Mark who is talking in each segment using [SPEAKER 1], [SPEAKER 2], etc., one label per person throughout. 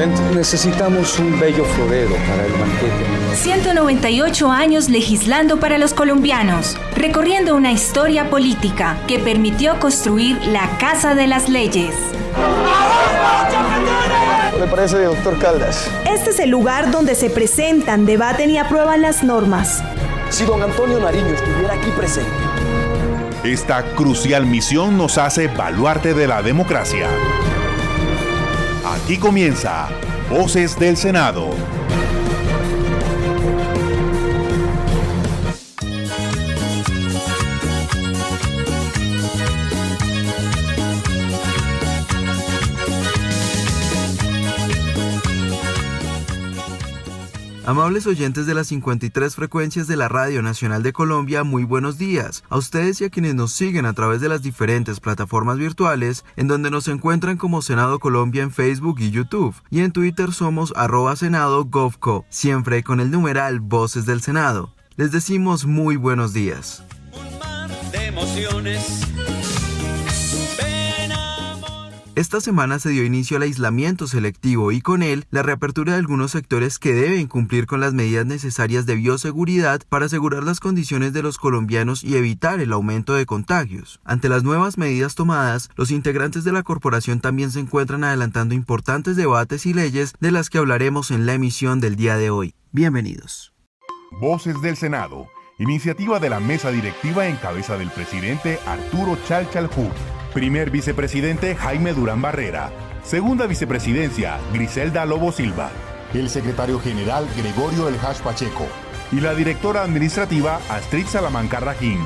[SPEAKER 1] presidente. Necesitamos un bello florero para el banquete.
[SPEAKER 2] 198 años legislando para los colombianos, recorriendo una historia política que permitió construir la Casa de las Leyes.
[SPEAKER 1] ¿Qué le parece, doctor Caldas?
[SPEAKER 3] Este es el lugar donde se presentan, debaten y aprueban las normas.
[SPEAKER 1] Si don Antonio Nariño estuviera aquí presente.
[SPEAKER 4] Esta crucial misión nos hace baluarte de la democracia. Aquí comienza Voces del Senado.
[SPEAKER 5] Amables oyentes de las 53 frecuencias de la Radio Nacional de Colombia, muy buenos días. A ustedes y a quienes nos siguen a través de las diferentes plataformas virtuales, en donde nos encuentran como Senado Colombia en Facebook y YouTube, y en Twitter somos @senado_govco, siempre con el numeral Voces del Senado. Les decimos muy buenos días.
[SPEAKER 6] Un mar de emociones.
[SPEAKER 5] Esta semana se dio inicio al aislamiento selectivo y con él la reapertura de algunos sectores que deben cumplir con las medidas necesarias de bioseguridad para asegurar las condiciones de los colombianos y evitar el aumento de contagios. Ante las nuevas medidas tomadas, los integrantes de la corporación también se encuentran adelantando importantes debates y leyes de las que hablaremos en la emisión del día de hoy. Bienvenidos.
[SPEAKER 4] Voces del Senado, iniciativa de la mesa directiva en cabeza del presidente Arturo Chalchaljú. Primer vicepresidente Jaime Durán Barrera. Segunda vicepresidencia Griselda Lobo Silva.
[SPEAKER 7] El secretario general Gregorio El Hash Pacheco.
[SPEAKER 4] Y la directora administrativa Astrid Salamanca Rajín.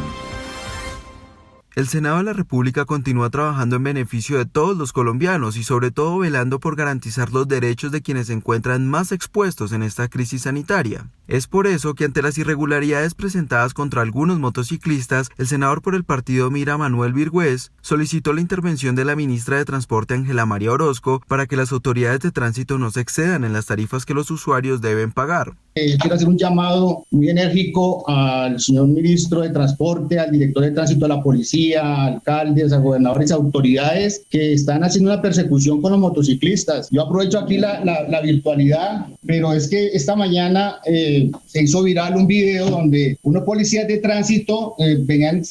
[SPEAKER 5] El Senado de la República continúa trabajando en beneficio de todos los colombianos y sobre todo velando por garantizar los derechos de quienes se encuentran más expuestos en esta crisis sanitaria. Es por eso que ante las irregularidades presentadas contra algunos motociclistas, el senador por el partido Mira Manuel Virgües solicitó la intervención de la ministra de Transporte Ángela María Orozco para que las autoridades de tránsito no se excedan en las tarifas que los usuarios deben pagar.
[SPEAKER 8] Quiero hacer un llamado muy enérgico al señor ministro de Transporte, al director de Tránsito de la Policía, a alcaldes, a gobernadores, a autoridades que están haciendo una persecución con los motociclistas. Yo aprovecho aquí la virtualidad, pero es que esta mañana se hizo viral un video donde unos policías de tránsito venían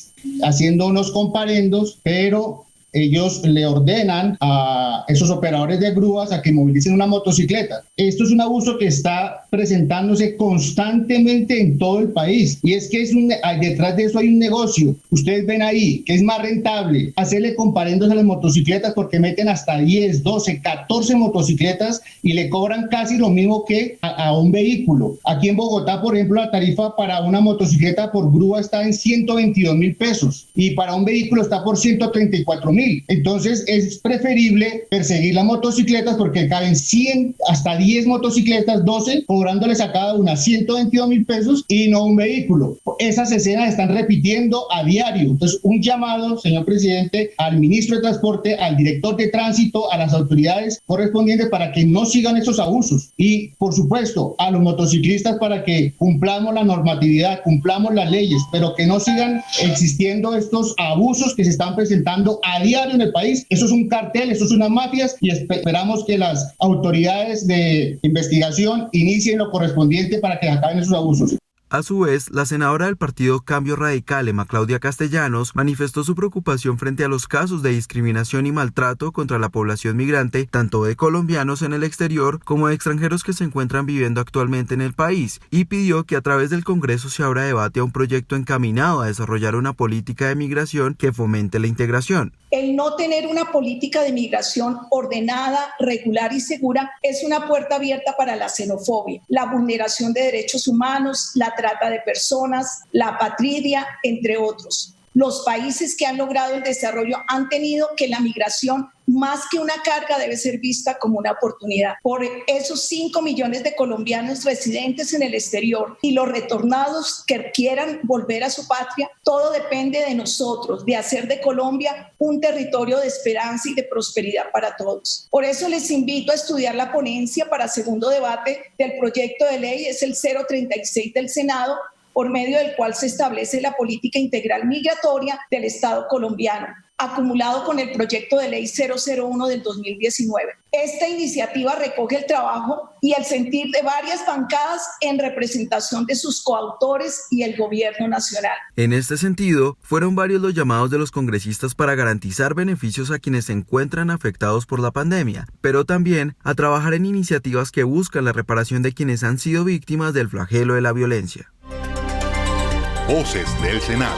[SPEAKER 8] haciendo unos comparendos, pero ellos le ordenan a esos operadores de grúas a que movilicen una motocicleta. Esto es un abuso que está presentándose constantemente en todo el país. Y es que detrás de eso hay un negocio. Ustedes ven ahí que es más rentable hacerle comparendos a las motocicletas porque meten hasta 10, 12, 14 motocicletas y le cobran casi lo mismo que a un vehículo. Aquí en Bogotá, por ejemplo, la tarifa para una motocicleta por grúa está en 122.000 pesos y para un vehículo está por 134.000. Entonces es preferible perseguir las motocicletas porque caben 100 hasta 10 motocicletas, 12, cobrándoles a cada una 122.000 pesos y no un vehículo. Esas escenas se están repitiendo a diario. Entonces un llamado, señor presidente, al ministro de Transporte, al director de Tránsito, a las autoridades correspondientes para que no sigan esos abusos y por supuesto a los motociclistas para que cumplamos la normatividad, cumplamos las leyes, pero que no sigan existiendo estos abusos que se están presentando a diario en el país. Eso es un cartel, eso es unas mafias y esperamos que las autoridades de investigación inicien lo correspondiente para que acaben esos abusos.
[SPEAKER 5] A su vez, la senadora del partido Cambio Radical, Emma Claudia Castellanos, manifestó su preocupación frente a los casos de discriminación y maltrato contra la población migrante, tanto de colombianos en el exterior como de extranjeros que se encuentran viviendo actualmente en el país, y pidió que a través del Congreso se abra debate a un proyecto encaminado a desarrollar una política de migración que fomente la integración.
[SPEAKER 9] El no tener una política de migración ordenada, regular y segura es una puerta abierta para la xenofobia, la vulneración de derechos humanos, la trata de personas, la apatridia, entre otros. Los países que han logrado el desarrollo han tenido que la migración, más que una carga, debe ser vista como una oportunidad. Por esos 5 millones de colombianos residentes en el exterior y los retornados que quieran volver a su patria, todo depende de nosotros, de hacer de Colombia un territorio de esperanza y de prosperidad para todos. Por eso les invito a estudiar la ponencia para segundo debate del proyecto de ley, es el 036 del Senado, por medio del cual se establece la política integral migratoria del Estado colombiano. acumulado con el proyecto de ley 001 del 2019. Esta iniciativa recoge el trabajo y el sentir de varias bancadas en representación de sus coautores y el gobierno nacional.
[SPEAKER 5] En este sentido, fueron varios los llamados de los congresistas para garantizar beneficios a quienes se encuentran afectados por la pandemia, pero también a trabajar en iniciativas que buscan la reparación de quienes han sido víctimas del flagelo de la violencia.
[SPEAKER 4] Voces del Senado.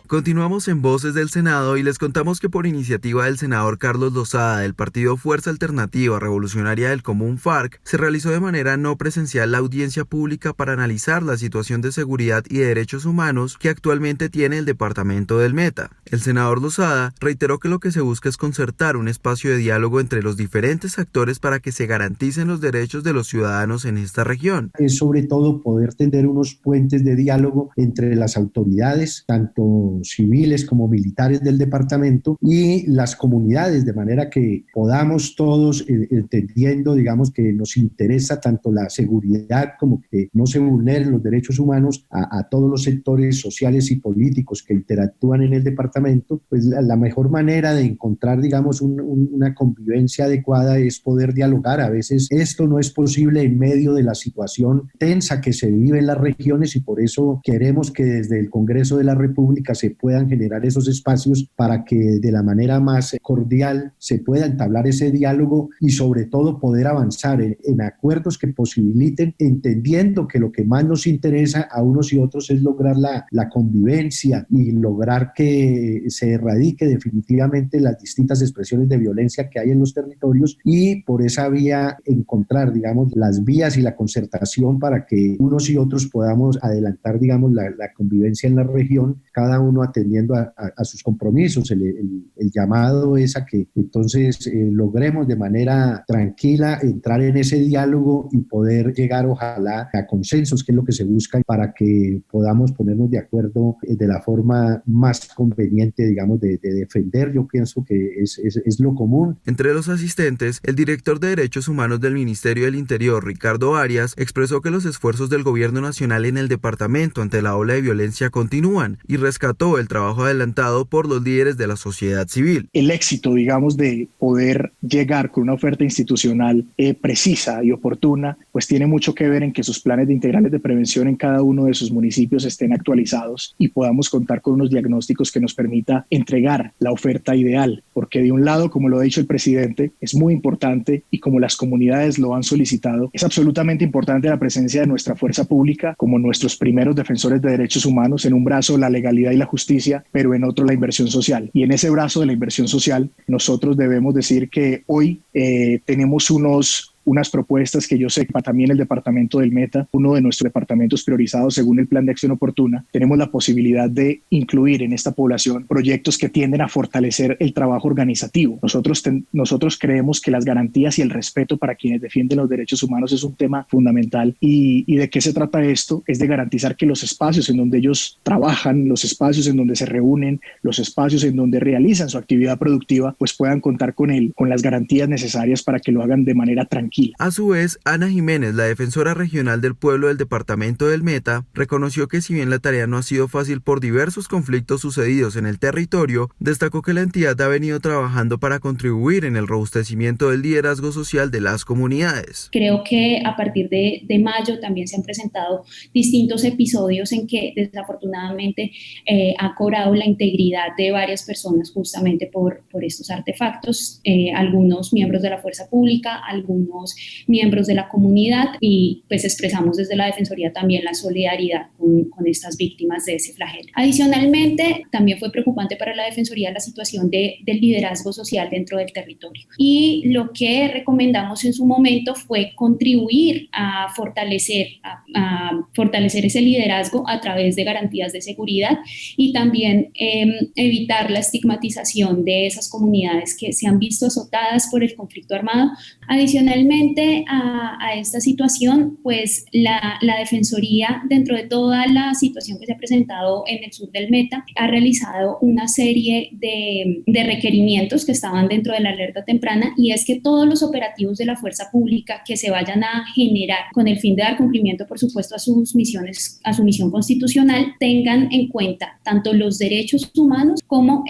[SPEAKER 5] Continuamos en Voces del Senado y les contamos que por iniciativa del senador Carlos Lozada del partido Fuerza Alternativa Revolucionaria del Común FARC, se realizó de manera no presencial la audiencia pública para analizar la situación de seguridad y de derechos humanos que actualmente tiene el departamento del Meta. El senador Lozada reiteró que lo que se busca es concertar un espacio de diálogo entre los diferentes actores para que se garanticen los derechos de los ciudadanos en esta región.
[SPEAKER 10] Es sobre todo poder tender unos puentes de diálogo entre las autoridades, tanto civiles como militares del departamento y las comunidades, de manera que podamos todos, entendiendo, digamos, que nos interesa tanto la seguridad como que no se vulneren los derechos humanos a todos los sectores sociales y políticos que interactúan en el departamento, pues la mejor manera de encontrar, digamos, una convivencia adecuada es poder dialogar. A veces esto no es posible en medio de la situación tensa que se vive en las regiones y por eso queremos que desde el Congreso de la República se puedan generar esos espacios para que de la manera más cordial se pueda entablar ese diálogo y sobre todo poder avanzar en acuerdos que posibiliten, entendiendo que lo que más nos interesa a unos y otros es lograr la convivencia y lograr que se erradique definitivamente las distintas expresiones de violencia que hay en los territorios y por esa vía encontrar, digamos, las vías y la concertación para que unos y otros podamos adelantar, digamos, la convivencia en la región, cada uno atendiendo a sus compromisos. El llamado es a que entonces logremos de manera tranquila entrar en ese diálogo y poder llegar ojalá a consensos, que es lo que se busca, para que podamos ponernos de acuerdo de la forma más conveniente, digamos, de defender. Yo pienso que es lo común.
[SPEAKER 5] Entre los asistentes, el director de Derechos Humanos del Ministerio del Interior, Ricardo Arias, expresó que los esfuerzos del gobierno nacional en el departamento ante la ola de violencia continúan y rescató el trabajo adelantado por los líderes de la sociedad civil.
[SPEAKER 11] El éxito, digamos, de poder llegar con una oferta institucional precisa y oportuna, pues tiene mucho que ver en que sus planes de integrales de prevención en cada uno de sus municipios estén actualizados y podamos contar con unos diagnósticos que nos permita entregar la oferta ideal, porque de un lado, como lo ha dicho el presidente, es muy importante y como las comunidades lo han solicitado, es absolutamente importante la presencia de nuestra fuerza pública como nuestros primeros defensores de derechos humanos, en un brazo la legalidad y la justicia, pero en otro la inversión social. Y en ese brazo de la inversión social, nosotros debemos decir que hoy tenemos unas propuestas que yo sé que también el departamento del Meta, uno de nuestros departamentos priorizados según el Plan de Acción Oportuna, tenemos la posibilidad de incluir en esta población proyectos que tienden a fortalecer el trabajo organizativo. Nosotros creemos que las garantías y el respeto para quienes defienden los derechos humanos es un tema fundamental. ¿Y de qué se trata esto? Es de garantizar que los espacios en donde ellos trabajan, los espacios en donde se reúnen, los espacios en donde realizan su actividad productiva, pues puedan contar con las garantías necesarias para que lo hagan de manera tranquila.
[SPEAKER 5] A su vez, Ana Jiménez, la defensora regional del pueblo del departamento del Meta, reconoció que si bien la tarea no ha sido fácil por diversos conflictos sucedidos en el territorio, destacó que la entidad ha venido trabajando para contribuir en el robustecimiento del liderazgo social de las comunidades.
[SPEAKER 12] Creo que a partir de mayo también se han presentado distintos episodios en que desafortunadamente ha cobrado la integridad de varias personas justamente por estos artefactos, algunos miembros de la fuerza pública, algunos miembros de la comunidad y pues expresamos desde la Defensoría también la solidaridad con estas víctimas de ese flagelo. Adicionalmente, también fue preocupante para la Defensoría la situación del liderazgo social dentro del territorio y lo que recomendamos en su momento fue contribuir a fortalecer ese liderazgo a través de garantías de seguridad y también evitar la estigmatización de esas comunidades que se han visto azotadas por el conflicto armado. Adicionalmente, Adicionalmente a esta situación, pues la Defensoría, dentro de toda la situación que se ha presentado en el sur del Meta, ha realizado una serie de requerimientos que estaban dentro de la alerta temprana, y es que todos los operativos de la fuerza pública que se vayan a generar con el fin de dar cumplimiento, por supuesto, a sus misiones, a su misión constitucional, tengan en cuenta tanto los derechos humanos como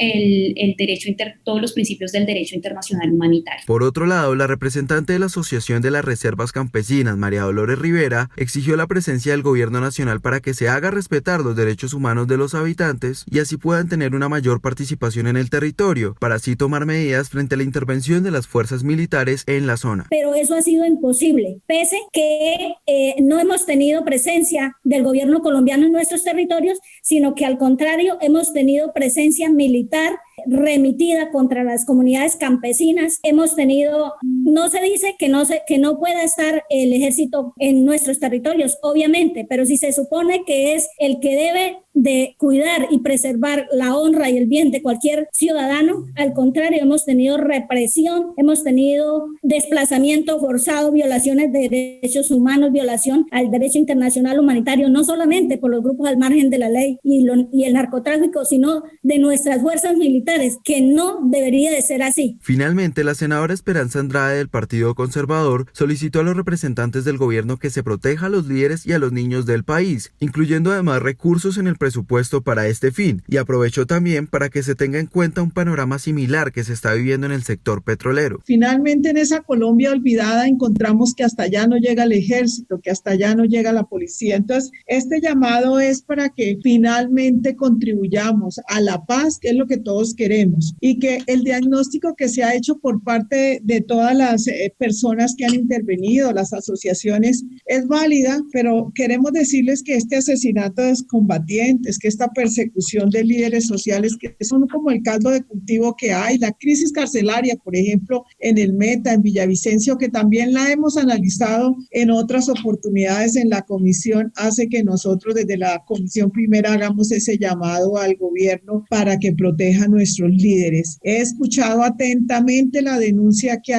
[SPEAKER 12] todos los principios del derecho internacional humanitario.
[SPEAKER 5] Por otro lado, la representante de la Asociación de las Reservas Campesinas, María Dolores Rivera, exigió la presencia del gobierno nacional para que se haga respetar los derechos humanos de los habitantes y así puedan tener una mayor participación en el territorio, para así tomar medidas frente a la intervención de las fuerzas militares en la zona.
[SPEAKER 13] Pero eso ha sido imposible, pese que no hemos tenido presencia del gobierno colombiano en nuestros territorios, sino que al contrario hemos tenido presencia militar remitida contra las comunidades campesinas. Hemos tenido, no se dice que no pueda estar el ejército en nuestros territorios, obviamente, pero si se supone que es el que debe de cuidar y preservar la honra y el bien de cualquier ciudadano, al contrario, hemos tenido represión, hemos tenido desplazamiento forzado, violaciones de derechos humanos, violación al derecho internacional humanitario, no solamente por los grupos al margen de la ley y el narcotráfico, sino de nuestras fuerzas militares, que no debería de ser así.
[SPEAKER 5] Finalmente, la senadora Esperanza Andrade del Partido Conservador solicitó a los representantes del gobierno que se proteja a los líderes y a los niños del país, incluyendo además recursos en el presupuesto para este fin, y aprovechó también para que se tenga en cuenta un panorama similar que se está viviendo en el sector petrolero.
[SPEAKER 14] Finalmente, en esa Colombia olvidada encontramos que hasta allá no llega el ejército, que hasta allá no llega la policía. Entonces, este llamado es para que finalmente contribuyamos a la paz, que es lo que todos queremos, y que el diagnóstico que se ha hecho por parte de todas las personas que han intervenido, las asociaciones, es válida, pero queremos decirles que este asesinato de excombatientes, que esta persecución de líderes sociales, que son como el caldo de cultivo que hay, la crisis carcelaria, por ejemplo, en el Meta, en Villavicencio, que también la hemos analizado en otras oportunidades en la comisión, hace que nosotros desde la comisión primera hagamos ese llamado al gobierno para que proteja a nuestros líderes. He escuchado atentamente la denuncia que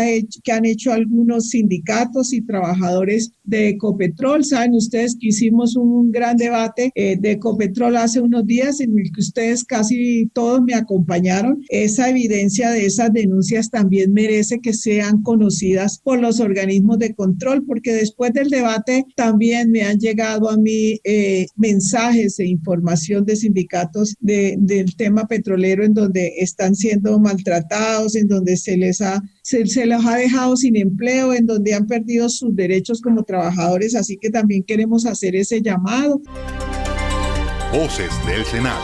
[SPEAKER 14] han hecho algunos sindicatos y trabajadores de Ecopetrol. Saben ustedes que hicimos un gran debate de Ecopetrol hace unos días en el que ustedes casi todos me acompañaron. Esa evidencia de esas denuncias también merece que sean conocidas por los organismos de control, porque después del debate también me han llegado a mí mensajes e información de sindicatos del tema petrolero en donde están siendo maltratados, en donde se les ha dejado sin empleo, en donde han perdido sus derechos como trabajadores, así que también queremos hacer ese llamado.
[SPEAKER 4] Voces del Senado.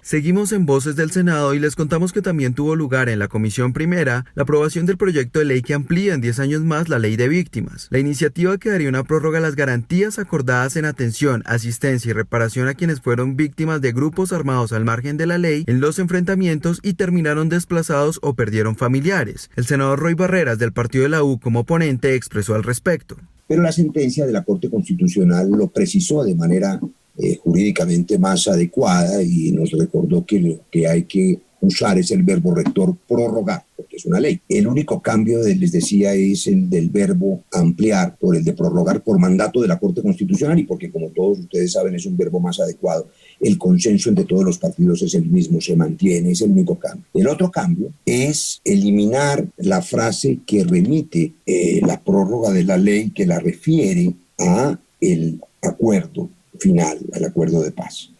[SPEAKER 5] Seguimos en Voces del Senado y les contamos que también tuvo lugar en la Comisión Primera la aprobación del proyecto de ley que amplía en 10 años más la Ley de Víctimas. La iniciativa que daría una prórroga a las garantías acordadas en atención, asistencia y reparación a quienes fueron víctimas de grupos armados al margen de la ley en los enfrentamientos y terminaron desplazados o perdieron familiares. El senador Roy Barreras, del partido de la U, como ponente, expresó al respecto.
[SPEAKER 15] Pero la sentencia de la Corte Constitucional lo precisó de manera jurídicamente más adecuada y nos recordó que lo que hay que usar es el verbo rector prorrogar, porque es una ley. El único cambio, les decía, es el del verbo ampliar por el de prorrogar por mandato de la Corte Constitucional y porque, como todos ustedes saben, es un verbo más adecuado. El consenso entre todos los partidos es el mismo, se mantiene, es el único cambio. El otro cambio es eliminar la frase que remite la prórroga de la ley, que la refiere a el acuerdo final, al acuerdo de paz.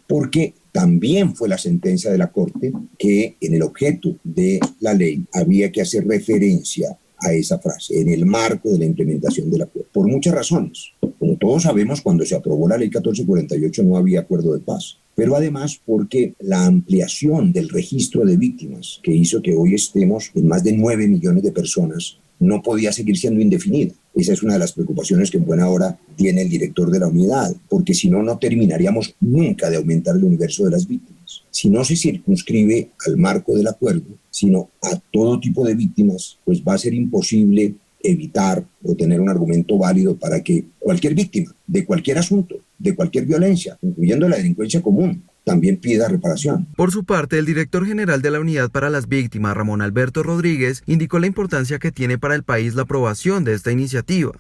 [SPEAKER 15] Porque también fue la sentencia de la Corte que en el objeto de la ley había que hacer referencia a esa frase en el marco de la implementación del acuerdo, por muchas razones. Como todos sabemos, cuando se aprobó la ley 1448 no había acuerdo de paz, pero además porque la ampliación del registro de víctimas, que hizo que hoy estemos en más de 9 millones de personas, no podía seguir siendo indefinida. Esa es una de las preocupaciones que en buena hora tiene el director de la unidad, porque si no, no terminaríamos nunca de aumentar el universo de las víctimas. Si no se circunscribe al marco del acuerdo, sino a todo tipo de víctimas, pues va a ser imposible evitar o tener un argumento válido para que cualquier víctima de cualquier asunto, de cualquier violencia, incluyendo la delincuencia común, también pida reparación.
[SPEAKER 5] Por su parte, el director general de la Unidad para las Víctimas, Ramón Alberto Rodríguez, indicó la importancia que tiene para el país la aprobación de esta iniciativa.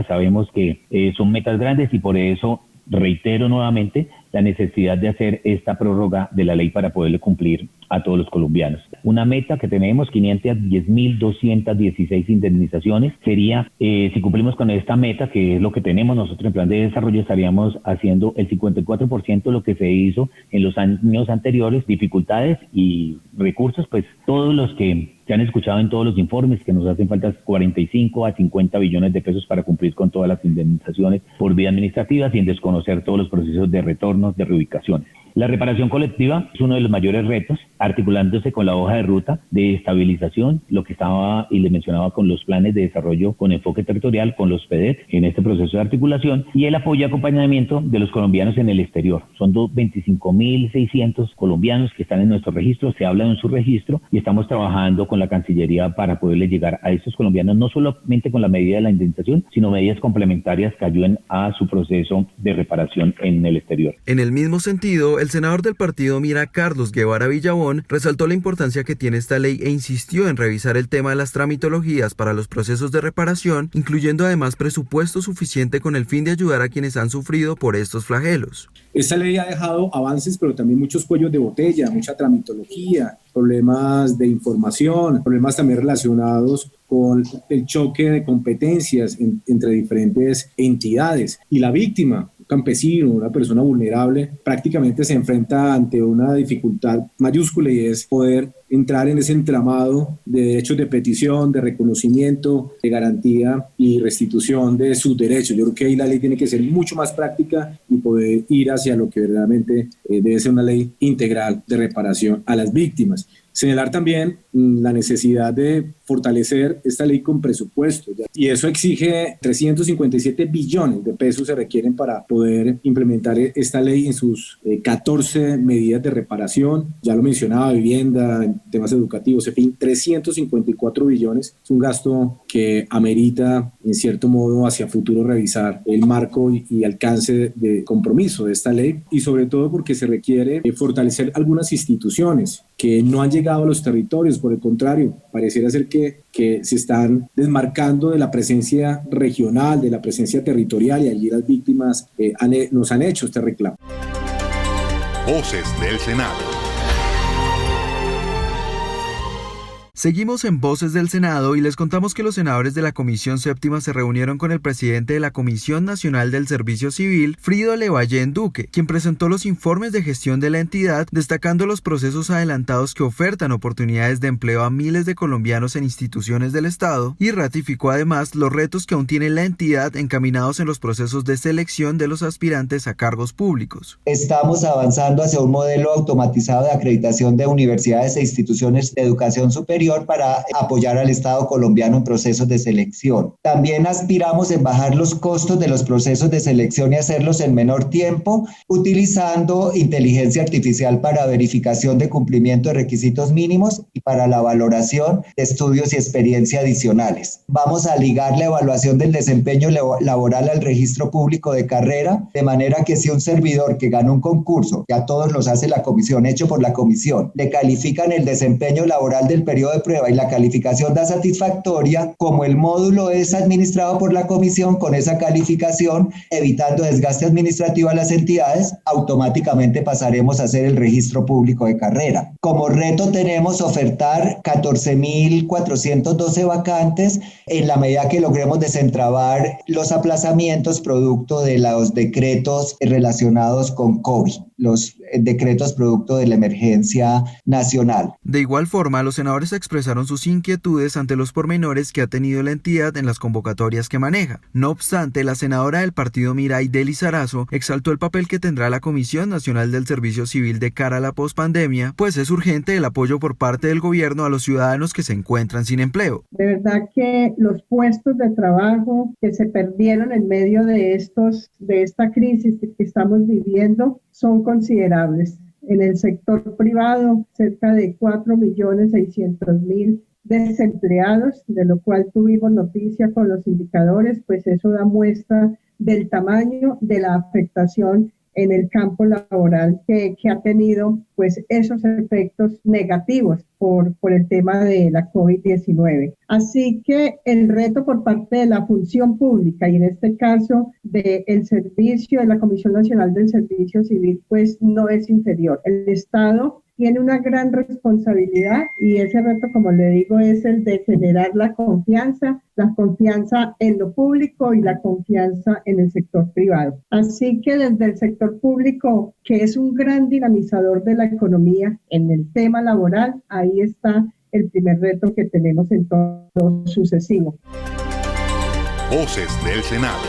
[SPEAKER 16] Sabemos que son metas grandes y por eso reitero nuevamente la necesidad de hacer esta prórroga de la ley para poderle cumplir a todos los colombianos. Una meta que tenemos, 510.216 indemnizaciones, sería, si cumplimos con esta meta, que es lo que tenemos nosotros en plan de desarrollo, estaríamos haciendo el 54% de lo que se hizo en los años anteriores. Dificultades y recursos, pues todos los que se han escuchado en todos los informes, que nos hacen falta 45 a 50 billones de pesos para cumplir con todas las indemnizaciones por vía administrativa, sin desconocer todos los procesos de retornos, de reubicaciones. La reparación colectiva es uno de los mayores retos, articulándose con la hoja de ruta de estabilización, lo que estaba y le mencionaba con los planes de desarrollo con enfoque territorial, con los PEDET en este proceso de articulación, y el apoyo y acompañamiento de los colombianos en el exterior. Son 25.600 colombianos que están en nuestro registro, se habla en su registro y estamos trabajando con la Cancillería para poderle llegar a estos colombianos, no solamente con la medida de la indemnización, sino medidas complementarias que ayuden a su proceso de reparación en el exterior.
[SPEAKER 5] En el mismo sentido, el senador del partido Mira, Carlos Guevara Villabón, resaltó la importancia que tiene esta ley e insistió en revisar el tema de las tramitologías para los procesos de reparación, incluyendo además presupuesto suficiente con el fin de ayudar a quienes han sufrido por estos flagelos.
[SPEAKER 17] Esta ley ha dejado avances, pero también muchos cuellos de botella, mucha tramitología, problemas de información, problemas también relacionados con el choque de competencias entre diferentes entidades. Y la víctima, un campesino, una persona vulnerable, prácticamente se enfrenta ante una dificultad mayúscula y es poder entrar en ese entramado de derechos de petición, de reconocimiento, de garantía y restitución de sus derechos. Yo creo que ahí la ley tiene que ser mucho más práctica y poder ir hacia lo que verdaderamente debe ser una ley integral de reparación a las víctimas. Señalar también la necesidad de fortalecer esta ley con presupuesto, y eso exige 357 billones de pesos se requieren para poder implementar esta ley en sus 14 medidas de reparación. Ya lo mencionaba, vivienda, temas educativos, en fin, 354 billones. Es un gasto que amerita, en cierto modo, hacia futuro revisar el marco y alcance de compromiso de esta ley, y sobre todo porque se requiere fortalecer algunas instituciones que no han llegado a los territorios. Por el contrario, pareciera ser que se están desmarcando de la presencia regional, de la presencia territorial, y allí las víctimas nos han hecho este reclamo.
[SPEAKER 4] Voces del Senado.
[SPEAKER 5] Seguimos en Voces del Senado y les contamos que los senadores de la Comisión Séptima se reunieron con el presidente de la Comisión Nacional del Servicio Civil, Frido Levallén Duque, quien presentó los informes de gestión de la entidad, destacando los procesos adelantados que ofertan oportunidades de empleo a miles de colombianos en instituciones del Estado, y ratificó además los retos que aún tiene la entidad encaminados en los procesos de selección de los aspirantes a cargos públicos.
[SPEAKER 18] Estamos avanzando hacia un modelo automatizado de acreditación de universidades e instituciones de educación superior para apoyar al Estado colombiano en procesos de selección. También aspiramos en bajar los costos de los procesos de selección y hacerlos en menor tiempo, utilizando inteligencia artificial para verificación de cumplimiento de requisitos mínimos y para la valoración de estudios y experiencia adicionales. Vamos a ligar la evaluación del desempeño laboral al registro público de carrera, de manera que si un servidor que ganó un concurso, que a todos los hace la comisión, hecho por la comisión, le califican el desempeño laboral del periodo de prueba y la calificación da satisfactoria, como el módulo es administrado por la comisión con esa calificación, evitando desgaste administrativo a las entidades, automáticamente pasaremos a hacer el registro público de carrera. Como reto tenemos ofertar 14.412 vacantes en la medida que logremos desentrabar los aplazamientos producto de los decretos relacionados con COVID, los decretos producto de la emergencia nacional.
[SPEAKER 5] De igual forma, los senadores expresaron sus inquietudes ante los pormenores que ha tenido la entidad en las convocatorias que maneja. No obstante, la senadora del partido Miray, Deli Sarazo, exaltó el papel que tendrá la Comisión Nacional del Servicio Civil de cara a la pospandemia, pues es urgente el apoyo por parte del gobierno a los ciudadanos que se encuentran sin empleo.
[SPEAKER 14] De verdad que los puestos de trabajo que se perdieron en medio de esta crisis que estamos viviendo son considerables. En el sector privado, cerca de 4.600.000 desempleados, de lo cual tuvimos noticia con los indicadores, pues eso da muestra del tamaño de la afectación en el campo laboral que ha tenido pues esos efectos negativos por el tema de la COVID-19. Así que el reto por parte de la función pública y en este caso del servicio, de la Comisión Nacional del Servicio Civil, pues no es inferior. El Estado tiene una gran responsabilidad y ese reto, como le digo, es el de generar la confianza en lo público y la confianza en el sector privado. Así que desde el sector público, que es un gran dinamizador de la economía en el tema laboral, ahí está el primer reto que tenemos en todo sucesivo.
[SPEAKER 4] Voces del Senado.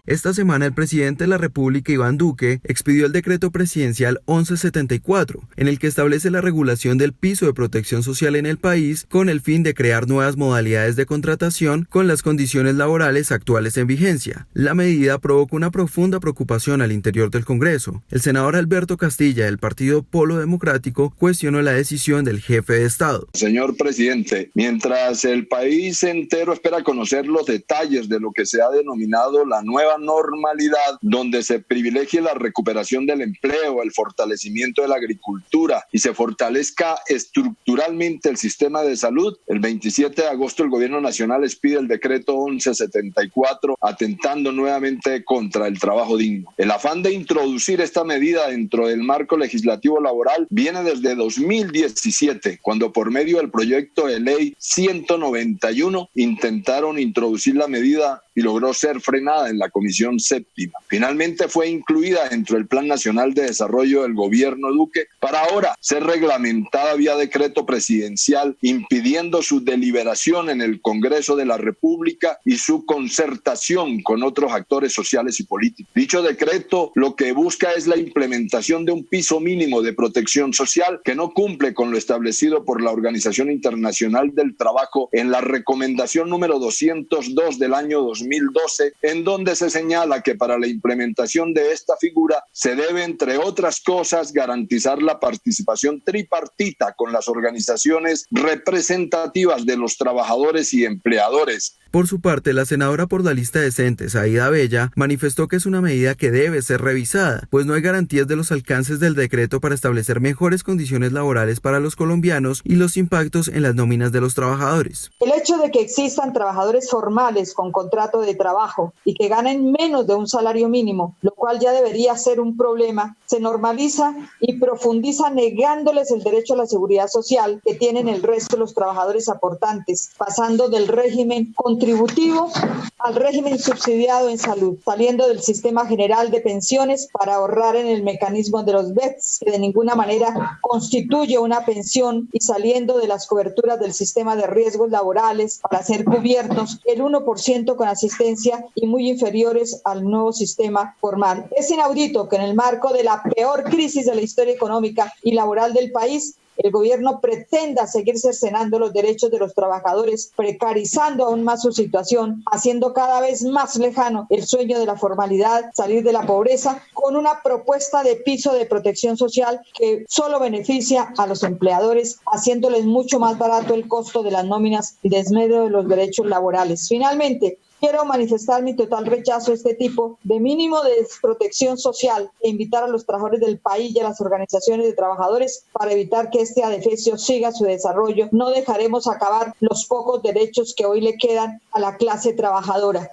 [SPEAKER 5] Esta semana el presidente de la República, Iván Duque, expidió el decreto presidencial 1174, en el que establece la regulación del piso de protección social en el país con el fin de crear nuevas modalidades de contratación con las condiciones laborales actuales en vigencia. La medida provocó una profunda preocupación al interior del Congreso. El senador Alberto Castilla, del partido Polo Democrático, cuestionó la decisión del jefe de Estado.
[SPEAKER 19] Señor presidente, mientras el país entero espera conocer los detalles de lo que se ha denominado la nueva normalidad, donde se privilegie la recuperación del empleo, el fortalecimiento de la agricultura y se fortalezca estructuralmente el sistema de salud, el 27 de agosto el Gobierno Nacional expide el decreto 1174, atentando nuevamente contra el trabajo digno. El afán de introducir esta medida dentro del marco legislativo laboral viene desde 2017, cuando por medio del proyecto de ley 191 intentaron introducir la medida y logró ser frenada en la Comisión Séptima. Finalmente fue incluida dentro del Plan Nacional de Desarrollo del Gobierno Duque para ahora ser reglamentada vía decreto presidencial, impidiendo su deliberación en el Congreso de la República y su concertación con otros actores sociales y políticos. Dicho decreto lo que busca es la implementación de un piso mínimo de protección social que no cumple con lo establecido por la Organización Internacional del Trabajo en la recomendación número 202 del año 2012, en donde se señala que para la implementación de esta figura se debe, entre otras cosas, garantizar la participación tripartita con las organizaciones representativas de los trabajadores y empleadores.
[SPEAKER 5] Por su parte, la senadora por la lista Decentes, Aida Bella, manifestó que es una medida que debe ser revisada, pues no hay garantías de los alcances del decreto para establecer mejores condiciones laborales para los colombianos y los impactos en las nóminas de los trabajadores.
[SPEAKER 20] El hecho de que existan trabajadores formales con contrato de trabajo y que ganen menos de un salario mínimo, lo cual ya debería ser un problema, se normaliza y profundiza negándoles el derecho a la seguridad social que tienen el resto de los trabajadores aportantes, pasando del régimen contributivo al régimen subsidiado en salud, saliendo del sistema general de pensiones para ahorrar en el mecanismo de los BEPS, que de ninguna manera constituye una pensión, y saliendo de las coberturas del sistema de riesgos laborales para ser cubiertos el 1% con asistencia y muy inferiores al nuevo sistema formal. Es inaudito que en el marco de la peor crisis de la historia económica y laboral del país, el gobierno pretenda seguir cercenando los derechos de los trabajadores, precarizando aún más su situación, haciendo cada vez más lejano el sueño de la formalidad, salir de la pobreza, con una propuesta de piso de protección social que solo beneficia a los empleadores, haciéndoles mucho más barato el costo de las nóminas y desmedro de los derechos laborales. Finalmente, quiero manifestar mi total rechazo a este tipo de mínimo de desprotección social e invitar a los trabajadores del país y a las organizaciones de trabajadores para evitar que este adefesio siga su desarrollo. No dejaremos acabar los pocos derechos que hoy le quedan a la clase trabajadora.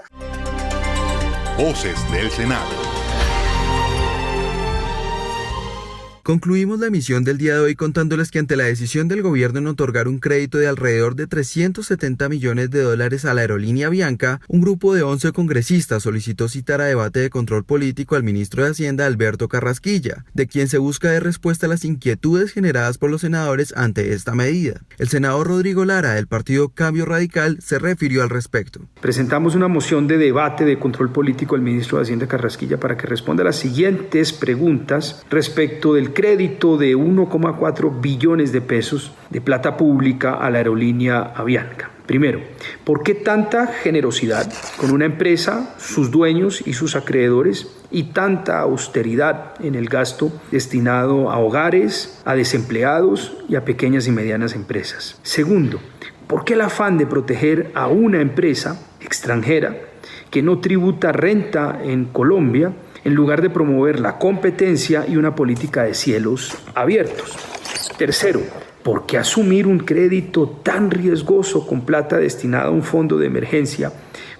[SPEAKER 4] Voces del Senado.
[SPEAKER 5] Concluimos la emisión del día de hoy contándoles que ante la decisión del gobierno en otorgar un crédito de alrededor de $370 millones a la aerolínea Avianca, un grupo de 11 congresistas solicitó citar a debate de control político al ministro de Hacienda, Alberto Carrasquilla, de quien se busca dar respuesta a las inquietudes generadas por los senadores ante esta medida. El senador Rodrigo Lara, del partido Cambio Radical, se refirió al respecto.
[SPEAKER 21] Presentamos una moción de debate de control político al ministro de Hacienda, Carrasquilla, para que responda a las siguientes preguntas respecto del crédito de 1,4 billones de pesos de plata pública a la aerolínea Avianca. Primero, ¿por qué tanta generosidad con una empresa, sus dueños y sus acreedores, y tanta austeridad en el gasto destinado a hogares, a desempleados y a pequeñas y medianas empresas? Segundo, ¿por qué el afán de proteger a una empresa extranjera que no tributa renta en Colombia, en lugar de promover la competencia y una política de cielos abiertos. Tercero, ¿por qué asumir un crédito tan riesgoso con plata destinada a un fondo de emergencia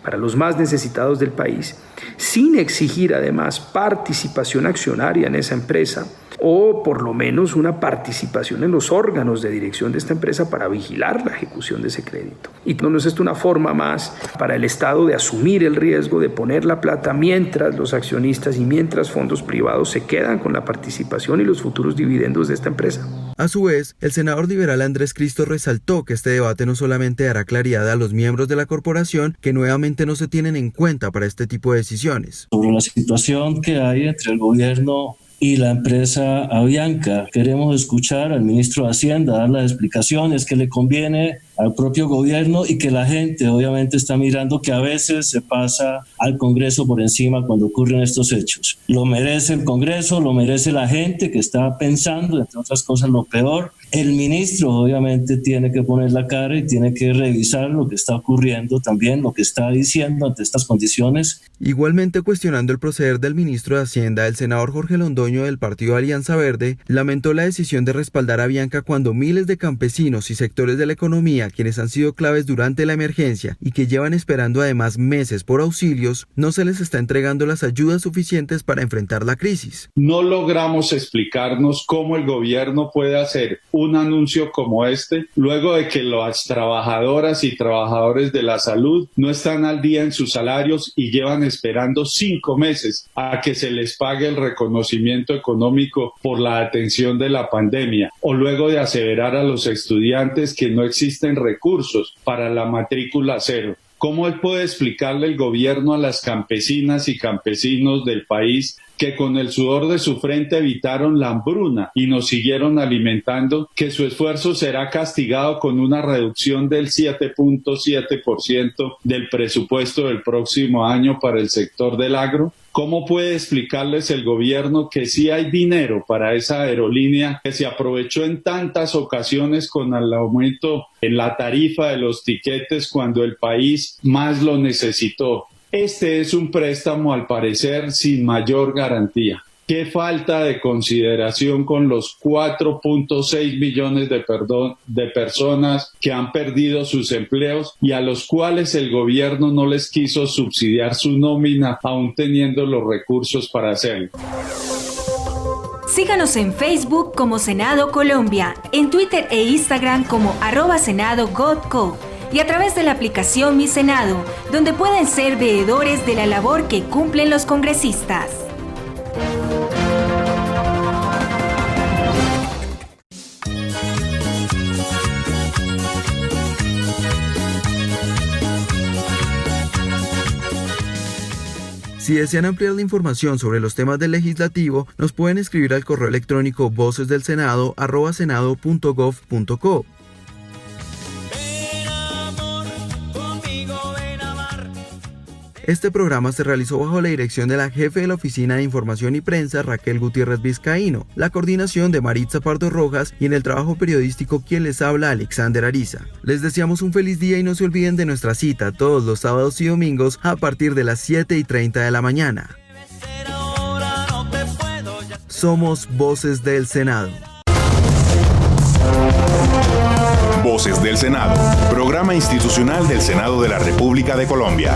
[SPEAKER 21] para los más necesitados del país, sin exigir además participación accionaria en esa empresa o por lo menos una participación en los órganos de dirección de esta empresa para vigilar la ejecución de ese crédito? ¿Y no es esto una forma más para el Estado de asumir el riesgo de poner la plata mientras los accionistas y mientras fondos privados se quedan con la participación y los futuros dividendos de esta empresa?
[SPEAKER 5] A su vez, el senador liberal Andrés Cristo resaltó que este debate no solamente dará claridad a los miembros de la corporación que nuevamente no se tienen en cuenta para este tipo de decisiones.
[SPEAKER 2] Sobre la situación que hay entre el gobierno y la empresa Avianca, queremos escuchar al ministro de Hacienda dar las explicaciones que le conviene al propio gobierno y que la gente obviamente está mirando que a veces se pasa al Congreso por encima cuando ocurren estos hechos. Lo merece el Congreso, lo merece la gente que está pensando, entre otras cosas, lo peor. El ministro obviamente tiene que poner la cara y tiene que revisar lo que está ocurriendo también, lo que está diciendo ante estas condiciones.
[SPEAKER 5] Igualmente cuestionando el proceder del ministro de Hacienda, el senador Jorge Londoño del partido Alianza Verde lamentó la decisión de respaldar a Avianca cuando miles de campesinos y sectores de la economía, quienes han sido claves durante la emergencia y que llevan esperando además meses por auxilios, no se les está entregando las ayudas suficientes para enfrentar la crisis.
[SPEAKER 22] No logramos explicarnos cómo el gobierno puede hacer un anuncio como este luego de que las trabajadoras y trabajadores de la salud no están al día en sus salarios y llevan esperando 5 meses a que se les pague el reconocimiento económico por la atención de la pandemia, o luego de aseverar a los estudiantes que no existen recursos para la matrícula cero. ¿Cómo él puede explicarle el gobierno a las campesinas y campesinos del país que con el sudor de su frente evitaron la hambruna y nos siguieron alimentando, que su esfuerzo será castigado con una reducción del 7.7% del presupuesto del próximo año para el sector del agro? ¿Cómo puede explicarles el gobierno que sí hay dinero para esa aerolínea que se aprovechó en tantas ocasiones con el aumento en la tarifa de los tiquetes cuando el país más lo necesitó? Este es un préstamo, al parecer, sin mayor garantía. Qué falta de consideración con los 4.6 millones de personas que han perdido sus empleos y a los cuales el gobierno no les quiso subsidiar su nómina, aún teniendo los recursos para hacerlo.
[SPEAKER 23] Síganos en Facebook como Senado Colombia, en Twitter e Instagram como @SenadoGotCo y a través de la aplicación Mi Senado, donde pueden ser veedores de la labor que cumplen los congresistas.
[SPEAKER 5] Si desean ampliar la información sobre los temas del legislativo, nos pueden escribir al correo electrónico vocesdelsenado@senado.gov.co. Este programa se realizó bajo la dirección de la jefe de la Oficina de Información y Prensa, Raquel Gutiérrez Vizcaíno, la coordinación de Maritza Pardo Rojas y en el trabajo periodístico quien les habla, Alexander Ariza. Les deseamos un feliz día y no se olviden de nuestra cita todos los sábados y domingos a partir de las 7:30 de la mañana. Somos Voces del Senado.
[SPEAKER 4] Voces del Senado, programa institucional del Senado de la República de Colombia.